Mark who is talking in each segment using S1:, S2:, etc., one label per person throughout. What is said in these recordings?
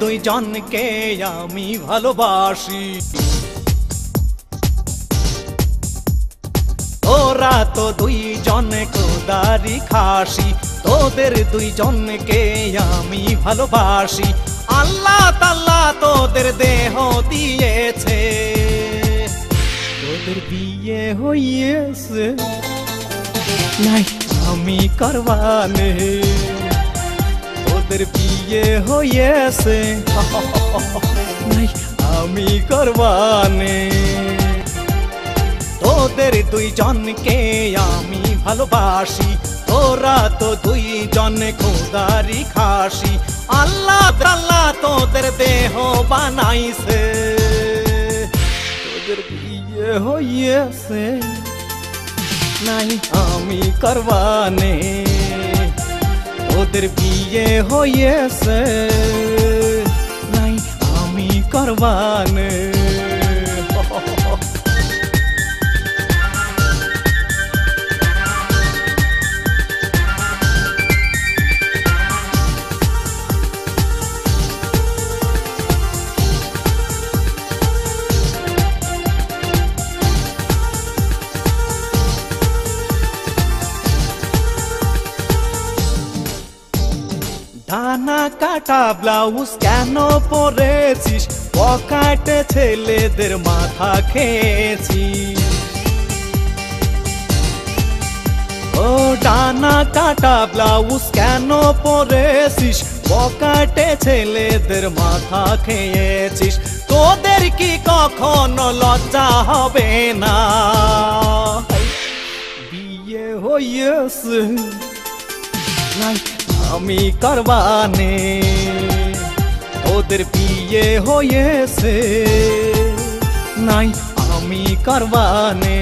S1: দুইজনকে আমি ভালোবাসি। তোরা তো দুইজন খোদারি খাসি, তোদের দুইজনকে আমি ভালোবাসি। আল্লাহ তাআলা তোদের দেহ দিয়েছে, তোদের বিয়ে হইয়েছে, নাই আমি করবানে। তোদের বিয়ে হইয়েছে, নাই আমি করবানে। তোদের দুইজনকে আমি ভালোবাসি, তোরা তো দুইজন খোদারি খাসি। আল্লাহ তাআলা তোদের দেহ বানাইছে, তোদের বিয়ে হইয়েছে, নাই আমি করবানে। তোদের বিয়ে হইয়েছে, নাই আমি করবানে। ডানা কাটা ব্লাউজ কেন পরেছিস, পকেটে ছেলেদের মাথা খেয়েছিস। ও ডানা কাটা ব্লাউজ কেন পরেছিস, পকেটে ছেলেদের মাথা খেয়েছিস। তোদের কি কখনো লজ্জা হবে না, বিয়ে হইয়েছে, নাই আমি করবানে। তোদের বিয়ে হয়েছে, নাই আমি করবানে।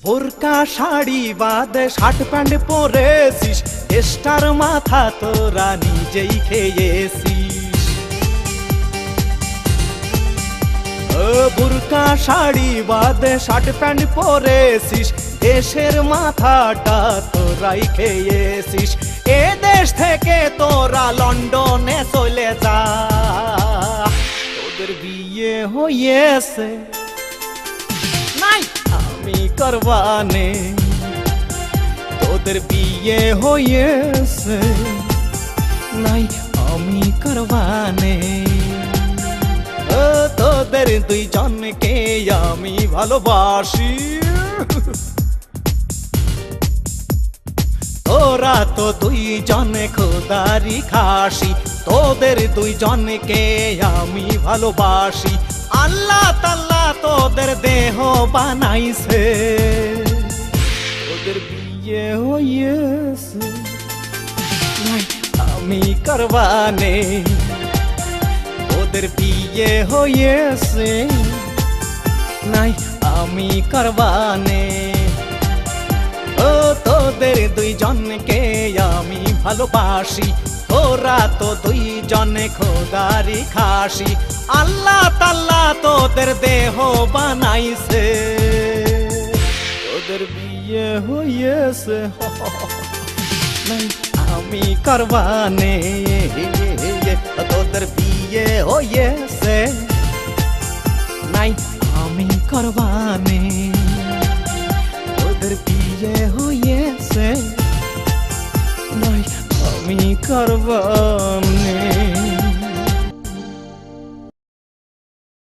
S1: বোরকা শাড়ি বাদে শার্ট প্যান্ট পরেছিস, স্টার মাথা তোরা নিজেই খেয়েছিস। বোরকা শাড়ি বাদে শার্ট প্যান্ট পরেছিস, দেশের মাথাটা তোরাই খেয়েছিস। এ দেশ থেকে তোরা লন্ডনে চলে যা, তোদের বিয়ে হয়েছে, নাই আমি করবানে। তোদের বিয়ে হয়েছে, নাই আমি করবানে। ও তোদের দুইজনকে আমি ভালোবাসি, তোরা তো দুইজন খোদারি খাসি। তোদের দুইজনকে আমি ভালোবাসি। আল্লাহ তাআলা তোদের দেহ বানাইছে, তোদের বিয়ে হইয়েছে, নাই আমি করবানে। তোদের বিয়ে হইয়েছে, নাই আমি করবানে। ও তোদের দুইজনকে আমি ভালোবাসি, তোরা তো দুইজন খোদারি খাসি। আল্লাহ তাআলা তোদের দেহ বানাইছে, তোদের বিয়ে হইয়েছে, নাই আমি করবানে। তোদের বিয়ে হইয়েছে, নাই আমি করবানে। তোদের বিয়ে হইয়েছে, নাই আমি করবানে।